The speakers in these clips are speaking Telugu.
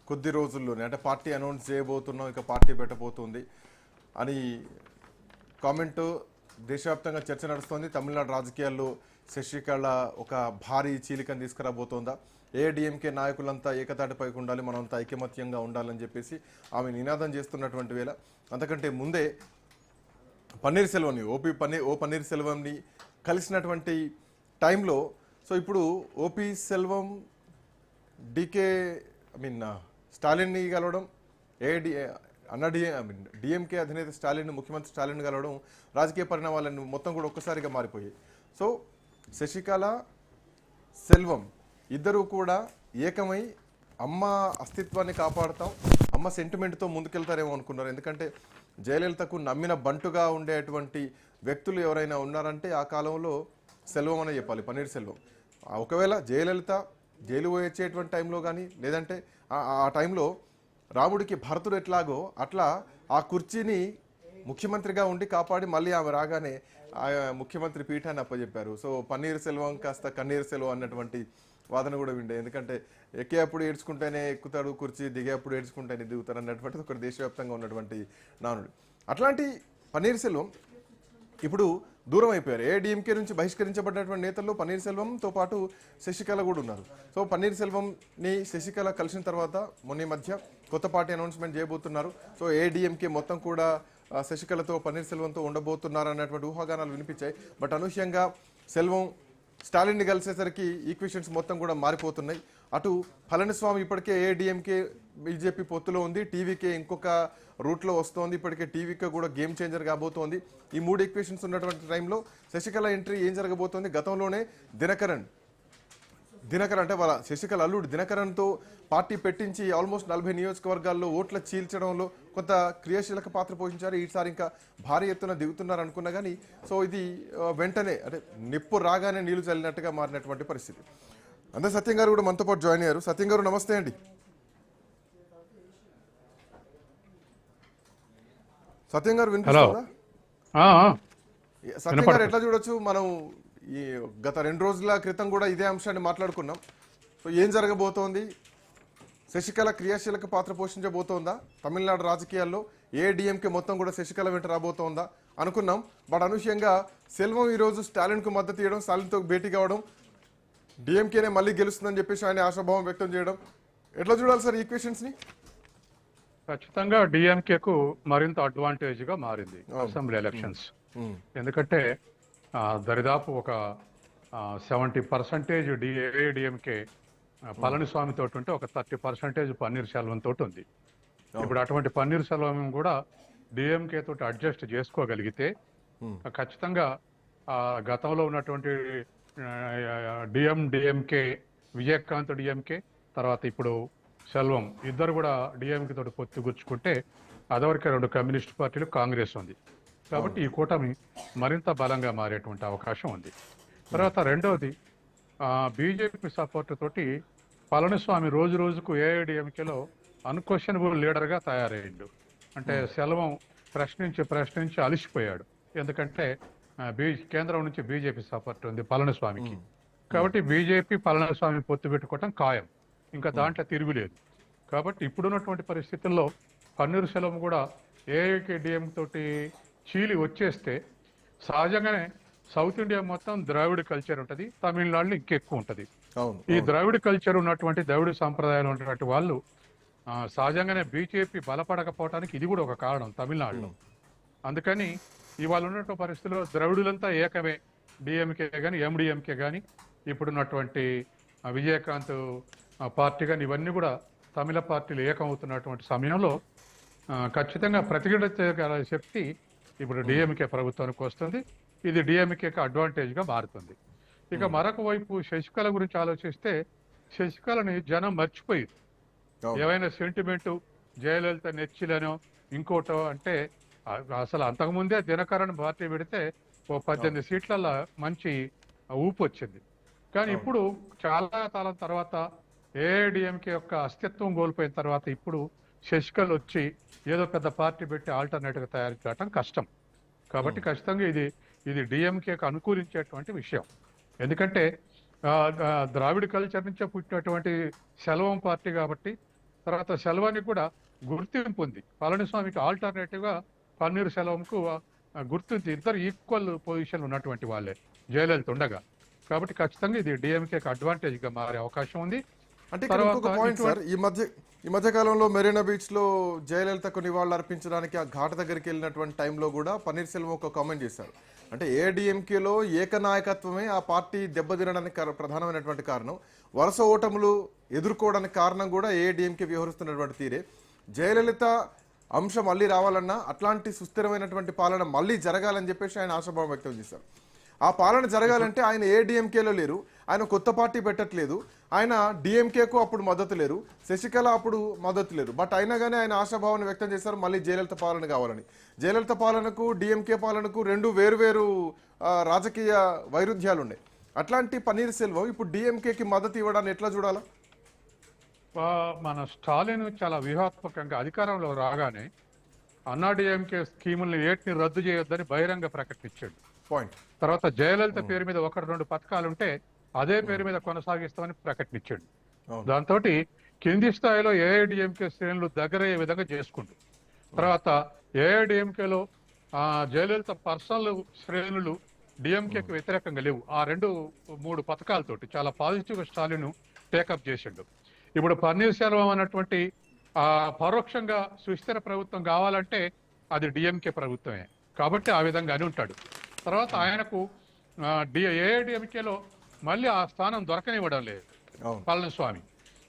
కొద్ది రోజుల్లోనే అంటే పార్టీ అనౌన్స్ చేయబోతున్నాం, ఇక పార్టీ పెట్టబోతుంది అని కామెంట్ దేశవ్యాప్తంగా చర్చ నడుస్తోంది. తమిళనాడు రాజకీయాల్లో శశికళ ఒక భారీ చీలికను తీసుకురాబోతోందా? ఏఐడిఎంకే నాయకులంతా ఏకతాటిపైకి ఉండాలి, మనంతా ఐకమత్యంగా ఉండాలని చెప్పేసి ఆమె నినాదం చేస్తున్నటువంటి వేళ, అంతకంటే ముందే పన్నీర్ సెల్వంని పన్నీర్ సెల్వంని కలిసినటువంటి టైంలో సో ఇప్పుడు ఓపీ సెల్వం డికే స్టాలిన్ని కలవడం, డిఎంకే అధినేత స్టాలిన్, ముఖ్యమంత్రి స్టాలిన్ కలవడం రాజకీయ పరిణామాలను మొత్తం కూడా ఒక్కసారిగా మారిపోయాయి. సో శశికళ, సెల్వం ఇద్దరూ కూడా ఏకమై అమ్మ అస్తిత్వాన్ని కాపాడుతాం, అమ్మ సెంటిమెంట్తో ముందుకెళ్తారేమో అనుకున్నారు. ఎందుకంటే జయలలితకు నమ్మిన బంటుగా ఉండేటువంటి వ్యక్తులు ఎవరైనా ఉన్నారంటే ఆ కాలంలో సెల్వం అనే చెప్పాలి, పన్నీర్ సెల్వం. ఒకవేళ జయలలిత జైలు వచ్చేటువంటి టైంలో కానీ, లేదంటే ఆ టైంలో రాముడికి భరతుడు ఎట్లాగో అట్లా ఆ కుర్చీని ముఖ్యమంత్రిగా ఉండి కాపాడి మళ్ళీ ఆమె రాగానే ఆ ముఖ్యమంత్రి పీఠాన్ని అప్పచెప్పారు. సో పన్నీర్ సెల్వం కాస్త కన్నీర్ సెల్వం అన్నటువంటి వాదన కూడా విండే. ఎందుకంటే ఎక్కేప్పుడు ఏడ్చుకుంటేనే ఎక్కుతాడు కుర్చీ, దిగేప్పుడు ఏడ్చుకుంటేనే దిగుతారు అన్నటువంటిది ఒకటి దేశవ్యాప్తంగా ఉన్నటువంటి నానుడు. అట్లాంటి పన్నీర్ సెల్వం ఇప్పుడు దూరం అయిపోయారు. ఏఐడిఎంకే నుంచి బహిష్కరించబడినటువంటి నేతల్లో పన్నీర్ సెల్వంతో పాటు శశికళ కూడా ఉన్నారు. సో పన్నీర్ సెల్వంని శశికళ కలిసిన తర్వాత మొన్న మధ్య కొత్త పార్టీ అనౌన్స్మెంట్ చేయబోతున్నారు. సో ఏఐడిఎంకే మొత్తం కూడా శశికళతో పన్నీర్ సెల్వంతో ఉండబోతున్నారు అన్నటువంటి ఊహాగానాలు వినిపించాయి. బట్ అనూహ్యంగా సెల్వం స్టాలిన్ని కలిసేసరికి ఈక్వేషన్స్ మొత్తం కూడా మారిపోతున్నాయి. అటు పళనిస్వామి ఇప్పటికే ఏఐడిఎంకే బీజేపీ పొత్తులో ఉంది, టీవీకే ఇంకొక రూట్లో వస్తోంది, ఇప్పటికే టీవీకే కూడా గేమ్ చేంజర్ కాబోతోంది. ఈ మూడు ఈక్వేషన్స్ ఉన్నటువంటి టైంలో శశికళ ఎంట్రీ ఏం జరగబోతోంది? గతంలోనే దినకరన్ అంటే వాళ్ళ శశికళ అల్లుడు దినకరన్తో పార్టీ పెట్టించి ఆల్మోస్ట్ 40 నియోజకవర్గాల్లో ఓట్ల చీల్చడంలో కొంత క్రియాశీలక పాత్ర పోషించారు. ఈసారి ఇంకా భారీ ఎత్తున దిగుతున్నారు అనుకున్నా కానీ సో ఇది వెంటనే అంటే నిప్పు రాగానే నీళ్లు చల్లినట్టుగా మారినటువంటి పరిస్థితి. అందరూ సత్యం గారు కూడా మనతో పాటు జాయిన్ అయ్యారు. సత్యం గారు నమస్తే అండి. సత్యం గారు వినిపిస్తుందా? సత్యం గారు ఎట్లా చూడొచ్చు, మనం ఈ గత 2 రోజుల క్రితం కూడా ఇదే అంశాన్ని మాట్లాడుకున్నాం. సో ఏం జరగబోతోంది? శశికళ క్రియాశీలక పాత్ర పోషించబోతోందా తమిళనాడు రాజకీయాల్లో? ఏఐడిఎంకే మొత్తం కూడా శశికళ వెంట రాబోతోందా అనుకున్నాం. బట్ అనూహ్యంగా సెల్వం ఈరోజు స్టాలిన్కు మద్దతు ఇవ్వడం, స్టాలిన్తో భేటీ కావడం, డిఎంకేనే మళ్ళీ గెలుస్తుందని చెప్పేసి ఆయన ఆశాభావం వ్యక్తం చేయడం, ఎట్లా చూడాలి సార్ ఈక్వేషన్స్ని? ఖచ్చితంగా డిఎంకేకు మరింత అడ్వాంటేజ్ గా మారింది అసెంబ్లీ ఎలక్షన్స్. ఎందుకంటే దరిదాపు ఒక 70% ఏఐడిఎంకే పళనిస్వామి తోటి ఉంటే ఒక 30% పన్నీర్ సెల్వం తోటి ఉంది. ఇప్పుడు అటువంటి పన్నీర్ సెల్వం కూడా డిఎంకే తోటి అడ్జస్ట్ చేసుకోగలిగితే ఖచ్చితంగా గతంలో ఉన్నటువంటి డిఎంకే విజయకాంత్ డిఎంకే తర్వాత ఇప్పుడు సెల్వం ఇద్దరు కూడా డిఎంకే తోటి పొత్తు గుచ్చుకుంటే అదవరకే 2 కమ్యూనిస్ట్ పార్టీలు, కాంగ్రెస్ ఉంది. కాబట్టి ఈ కూటమి మరింత బలంగా మారేటువంటి అవకాశం ఉంది. తర్వాత రెండవది బీజేపీ సపోర్ట్ తోటి పళనిస్వామి రోజు రోజుకు ఏఐడిఎంకేలో అన్క్వశ్చనబుల్ లీడర్గా తయారయ్యాడు. అంటే సెల్వం ప్రశ్నించి అలిసిపోయాడు. ఎందుకంటే కేంద్రం నుంచి బీజేపీ సపోర్ట్ ఉంది పళనిస్వామికి. కాబట్టి బీజేపీ పళనిస్వామి పొత్తు పెట్టుకోవటం ఖాయం, ఇంకా దాంట్లో తిరుగులేదు. కాబట్టి ఇప్పుడున్నటువంటి పరిస్థితుల్లో పన్నీర్ సెల్వం కూడా ఏఐడిఎం తోటి చీలి వచ్చేస్తే సహజంగానే సౌత్ ఇండియా మొత్తం ద్రావిడ కల్చర్ ఉంటుంది, తమిళనాడులో ఇంకెక్కువ ఉంటుంది. ఈ ద్రావిడ కల్చర్ ఉన్నటువంటి ద్రావిడ సాంప్రదాయాలు ఉన్నటువంటి వాళ్ళు సహజంగానే బీజేపీ బలపడకపోవడానికి ఇది కూడా ఒక కారణం తమిళనాడులో. అందుకని ఇవాళ ఉన్నటువంటి పరిస్థితుల్లో ద్రవిడులంతా ఏకమే, డిఎంకే కానీ ఎండిఎంకే కానీ ఇప్పుడున్నటువంటి విజయకాంత్ పార్టీ కానీ ఇవన్నీ కూడా తమిళ పార్టీలు ఏకమవుతున్నటువంటి సమయంలో ఖచ్చితంగా ప్రతిఘటించగల శక్తి ఇప్పుడు డిఎంకే ప్రభుత్వానికి వస్తుంది. ఇది డిఎంకేకి అడ్వాంటేజ్గా మారుతుంది. ఇక మరొక వైపు శశికళ గురించి ఆలోచిస్తే శశికళని జనం మర్చిపోయింది. ఏవైనా సెంటిమెంటు జయలలిత నెచ్చిలనో ఇంకోటో అంటే అసలు అంతకుముందే దినకరన్ పార్టీ పెడితే ఓ 18 సీట్లలో మంచి ఊపు వచ్చింది. కానీ ఇప్పుడు చాలా కాలం తర్వాత ఏఐడిఎంకే యొక్క అస్తిత్వం కోల్పోయిన తర్వాత ఇప్పుడు శశికళ వచ్చి ఏదో పెద్ద పార్టీ పెట్టి ఆల్టర్నేటివ్గా తయారు చేయడం కష్టం. కాబట్టి ఖచ్చితంగా ఇది డిఎంకేకి అనుకూలించేటువంటి విషయం. ఎందుకంటే ద్రావిడ కల్చర్ నుంచే పుట్టినటువంటి సెల్వం పార్టీ కాబట్టి తర్వాత సెల్వానికి కూడా గుర్తింపు ఉంది. పళనిస్వామికి ఆల్టర్నేటివ్ గా పన్నీర్ సెల్వంకు గుర్తింపు. ఇద్దరు ఈక్వల్ పొజిషన్ ఉన్నటువంటి వాళ్ళే జయలలిత ఉండగా. కాబట్టి ఖచ్చితంగా ఇది డిఎంకేకి అడ్వాంటేజ్ గా మారే అవకాశం ఉంది. అంటే ఇక్కడ ఇంకొక పాయింట్ సార్, ఈ మధ్య కాలంలో మెరీనా బీచ్ లో జయలలితకు నివాళులు అర్పించడానికి ఆ ఘాట్ దగ్గరికి వెళ్ళినటువంటి టైంలో కూడా పన్నీర్ సెల్వం ఒక కామెంట్ చేశారు. అంటే ఏఐడిఎంకేలో ఏకనాయకత్వమే ఆ పార్టీ దెబ్బతినడానికి ప్రధానమైనటువంటి కారణం, వరుస ఓటములు ఎదుర్కోవడానికి కారణం కూడా ఏఐడిఎంకే వ్యవహరిస్తున్నటువంటి తీరే. జయలలిత అంశం మళ్ళీ రావాలన్నా అట్లాంటి సుస్థిరమైనటువంటి పాలన మళ్ళీ జరగాలని చెప్పేసి ఆయన ఆశాభావం వ్యక్తం చేశారు. ఆ పాలన జరగాలంటే ఆయన ఏడిఎంకేలో లేరు, ఆయన కొత్త పార్టీ పెట్టట్లేదు, ఆయన డిఎంకేకు అప్పుడు మద్దతు లేరు, శశికళ అప్పుడు మద్దతు లేరు. బట్ అయినా కానీ ఆయన ఆశాభావాన్ని వ్యక్తం చేశారు మళ్ళీ జయలలిత పాలన కావాలని. జయలలిత పాలనకు డిఎంకే పాలనకు రెండు వేరు రాజకీయ వైరుధ్యాలు ఉన్నాయి. అట్లాంటి పన్నీర్ సెల్వం ఇప్పుడు డిఎంకేకి మద్దతు ఇవ్వడాన్ని ఎట్లా చూడాలా? మన స్టాలిన్ చాలా వ్యూహాత్మకంగా అధికారంలో రాగానే అన్నాడీఎంకే స్కీముల్ని ఏటిని రద్దు చేయొద్దని బహిరంగ ప్రకటించాడు. పాయింట్. తర్వాత జయలలిత పేరు మీద 1-2 పథకాలు ఉంటే అదే పేరు మీద కొనసాగిస్తామని ప్రకటించాడు. దాంతో కింది స్థాయిలో ఏఐడిఎంకే శ్రేణులు దగ్గరయ్యే విధంగా చేసుకుంటూ, తర్వాత ఏఐడిఎంకేలో జయలలిత పర్సనల్ శ్రేణులు డిఎంకేకి వ్యతిరేకంగా లేవు. ఆ 2-3 పథకాలతోటి చాలా పాజిటివ్ గా స్టాలిన్ టేకప్ చేసిండు. ఇప్పుడు పన్నీర్ సెల్వం అన్నటువంటి పరోక్షంగా సుస్థిర ప్రభుత్వం కావాలంటే అది డిఎంకే ప్రభుత్వమే కాబట్టి ఆ విధంగానే ఉంటాడు. తర్వాత ఆయనకు ఏఐడిఎంకేలో మళ్ళీ ఆ స్థానం దొరకనివ్వడం లేదు పళనిస్వామి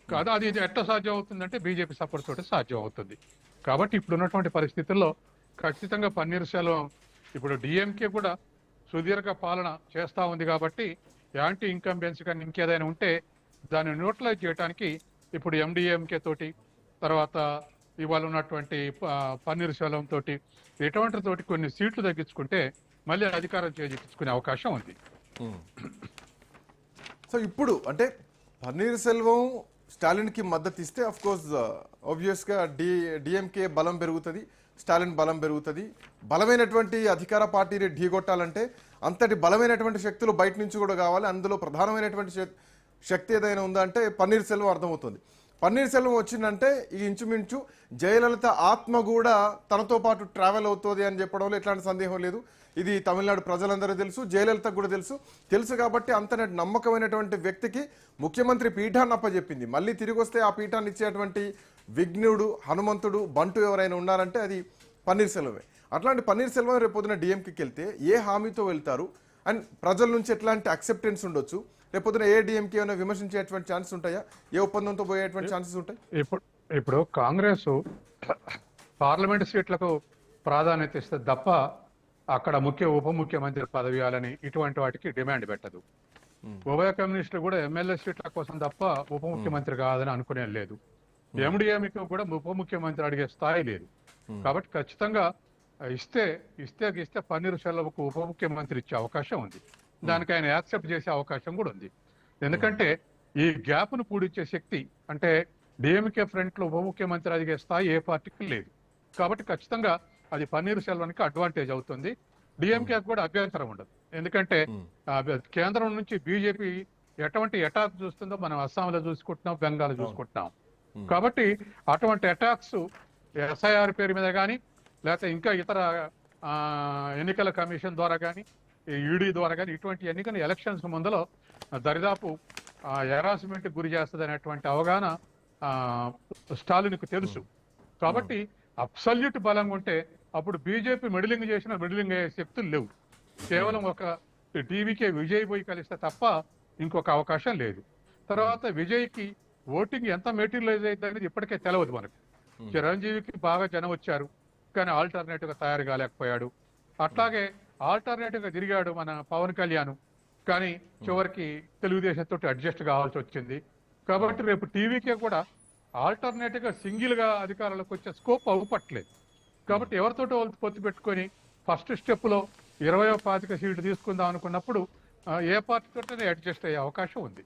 కాదు. అది ఎట్లా సాధ్యం అవుతుందంటే బీజేపీ సపోర్ట్ తోటి సాధ్యం అవుతుంది. కాబట్టి ఇప్పుడు ఉన్నటువంటి పరిస్థితుల్లో ఖచ్చితంగా పన్నీర్ సెల్వం ఇప్పుడు డిఎంకే కూడా సుదీర్ఘ పాలన చేస్తా ఉంది కాబట్టి యాంటీ ఇన్కంబెన్సీ కానీ ఇంకేదైనా ఉంటే దాన్ని న్యూట్రలైజ్ చేయడానికి ఇప్పుడు ఎండిఎంకే తోటి, తర్వాత ఇవాళ ఉన్నటువంటి పన్నీర్ సెల్వం తోటి, ఎటువంటి తోటి కొన్ని సీట్లు తగ్గించుకుంటే మళ్ళీ అధికారం చేజిక్కించుకునే అవకాశం ఉంది. సో ఇప్పుడు అంటే పన్నీర్ సెల్వం స్టాలిన్ కి మద్దతు ఇస్తే అఫ్ కోర్స్ ఆబ్వియస్ గా డిఎంకే బలం పెరుగుతుంది, స్టాలిన్ బలం పెరుగుతుంది. బలమైనటువంటి అధికార పార్టీని ఢీగొట్టాలంటే అంతటి బలమైనటువంటి శక్తులు బయట నుంచి కూడా కావాలి. అందులో ప్రధానమైనటువంటి శక్తి ఏదైనా ఉందంటే పన్నీర్ సెల్వం అర్థమవుతుంది. పన్నీర్ సెల్వం వచ్చిందంటే ఈ ఇంచుమించు జయలలిత ఆత్మ కూడా తనతో పాటు ట్రావెల్ అవుతుంది అని చెప్పడంలో ఎట్లాంటి సందేహం లేదు. ఇది తమిళనాడు ప్రజలందరూ తెలుసు, జయలలితకు కూడా తెలుసు కాబట్టి అంత నమ్మకమైనటువంటి వ్యక్తికి ముఖ్యమంత్రి పీఠాన్ని అప్పచెప్పింది. మళ్ళీ తిరిగి వస్తే ఆ పీఠాన్ని ఇచ్చేటువంటి విఘ్నుడు, హనుమంతుడు, బంటు ఎవరైనా ఉన్నారంటే అది పన్నీర్ సెల్వమే. అట్లాంటి పన్నీర్ సెల్వం రేపు పొద్దున డిఎంకేకి వెళ్తే ఏ హామీతో వెళ్తారు అండ్ ప్రజల నుంచి ఎట్లాంటి అక్సెప్టెన్స్ ఉండొచ్చు? రేపు పొద్దున ఏ డిఎంకే ఏమైనా విమర్శించేటువంటి ఛాన్సెస్ ఉంటాయా? ఏ ఒప్పందంతో పోయేటువంటి ఛాన్సెస్ ఉంటాయి? ఇప్పుడు కాంగ్రెస్ పార్లమెంట్ సీట్లకు ప్రాధాన్యత ఇస్తే తప్ప అక్కడ ఉప ముఖ్యమంత్రి పదవి ఇవ్వాలని ఇటువంటి వాటికి డిమాండ్ పెట్టదు. ఉభయ కమ్యూనిస్టులు కూడా ఎమ్మెల్యే సీట్ల కోసం తప్ప ఉప ముఖ్యమంత్రి కాదని అనుకునే లేదు. ఎండిఎంకి కూడా ఉప ముఖ్యమంత్రి అడిగే స్థాయి లేదు. కాబట్టి ఖచ్చితంగా ఇస్తే పన్నీర్ సెల్వంకు ఉప ముఖ్యమంత్రి ఇచ్చే అవకాశం ఉంది. దానికి ఆయన యాక్సెప్ట్ చేసే అవకాశం కూడా ఉంది. ఎందుకంటే ఈ గ్యాప్ ను పూడిచ్చే శక్తి అంటే డిఎంకే ఫ్రంట్ లో ఉప ముఖ్యమంత్రి అడిగే స్థాయి ఏ పార్టీకి లేదు. కాబట్టి ఖచ్చితంగా అది పన్నీర్ సెల్వానికి అడ్వాంటేజ్ అవుతుంది. డిఎంకే కూడా అభ్యంతరం ఉండదు. ఎందుకంటే కేంద్రం నుంచి బీజేపీ ఎటువంటి అటాక్ చూస్తుందో మనం అస్సాంలో చూసుకుంటున్నాం, బెంగాల్ చూసుకుంటున్నాం. కాబట్టి అటువంటి అటాక్స్ ఎస్ఐఆర్ పేరు మీద కానీ లేకపోతే ఇంకా ఇతర ఎన్నికల కమిషన్ ద్వారా కానీ ఈడీ ద్వారా కానీ ఇటువంటి ఎన్నికల ఎలక్షన్స్ ముందులో దరిదాపు హెరాస్మెంట్ గురి చేస్తుంది అనేటువంటి అవగాహన స్టాలిన్కు తెలుసు. కాబట్టి అబ్సల్యూట్ బలంగా ఉంటే అప్పుడు బీజేపీ మిడిలింగ్ అయ్యే శక్తులు లేవు. కేవలం ఒక టీవీకే విజయ్ పోయి కలిస్తే తప్ప ఇంకొక అవకాశం లేదు. తర్వాత విజయ్కి ఓటింగ్ ఎంత మెటీరియలైజ్ అయింది అనేది ఇప్పటికే తెలియదు మనకు. చిరంజీవికి బాగా జనం వచ్చారు కానీ ఆల్టర్నేటివ్ గా తయారు కాలేకపోయాడు. అట్లాగే ఆల్టర్నేటివ్ గా తిరిగాడు మన పవన్ కళ్యాణ్, కానీ చివరికి తెలుగుదేశంతో అడ్జస్ట్ కావాల్సి వచ్చింది. కాబట్టి రేపు టీవీకే కూడా ఆల్టర్నేటివ్ గా సింగిల్ గా అధికారంలోకి వచ్చే స్కోప్ అవ్వట్లేదు. కాబట్టి ఎవరితో పొత్తు పెట్టుకొని ఫస్ట్ స్టెప్ లో 20-25 సీట్లు తీసుకుందాం అనుకున్నప్పుడు ఏ పార్టీతోనే అడ్జస్ట్ అయ్యే అవకాశం ఉంది.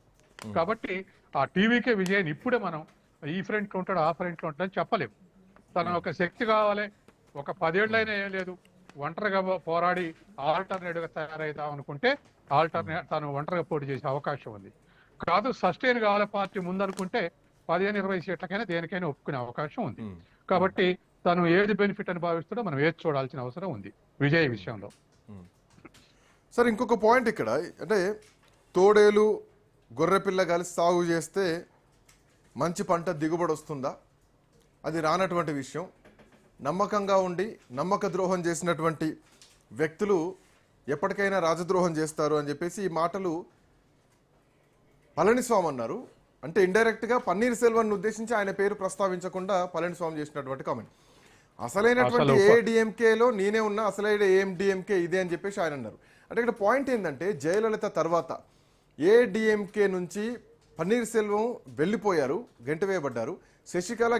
కాబట్టి ఆ టీవీకే విజయాన్ని ఇప్పుడే మనం ఈ ఫ్రంట్ లో ఉంటాడు ఆ ఫ్రంట్ లో ఉంటాడని చెప్పలేము. తన ఒక శక్తి కావాలి, ఒక 10 ఏళ్ళైనా ఏం లేదు, ఒంటరిగా పోరాడి ఆల్టర్నేటివ్ గా తయారైదాం అనుకుంటే తను ఒంటరిగా పోటీ చేసే అవకాశం ఉంది. కాదు సస్టైన్ కావాలి పార్టీ ముందనుకుంటే 15-20 సీట్లకైనా దేనికైనా ఒప్పుకునే అవకాశం ఉంది. కాబట్టి తను ఏది బెనిఫిట్ అని భావిస్తాడో మనం ఏది చూడాల్సిన అవసరం ఉంది విజయ్ విషయంలో. సార్ ఇంకొక పాయింట్ ఇక్కడ, అంటే తోడేలు గొర్రెపిల్ల కలిసి సాగు చేస్తే మంచి పంట దిగుబడి వస్తుందా? అది రానటువంటి విషయం. నమ్మకంగా ఉండి నమ్మక ద్రోహం చేసినటువంటి వ్యక్తులు ఎప్పటికైనా రాజద్రోహం చేస్తారు అని చెప్పేసి ఈ మాటలు పళనిస్వామి అన్నారు. అంటే ఇండైరెక్ట్గా పన్నీర్ సెల్వన్ ఉద్దేశించి ఆయన పేరు ప్రస్తావించకుండా పళనిస్వామి చేసినటువంటి కామెంట్. అసలైనటువంటి ఏడీఎంకేలో నేనే ఉన్నా, అసలైన ఏఎండిఎంకే ఇదే అని చెప్పేసి ఆయన అన్నారు. అంటే ఇక్కడ పాయింట్ ఏంటంటే జయలలిత తర్వాత ఏడీఎంకే నుంచి పన్నీర్ సెల్వం వెళ్ళిపోయారు, గెంటివేయబడ్డారు. శశికళ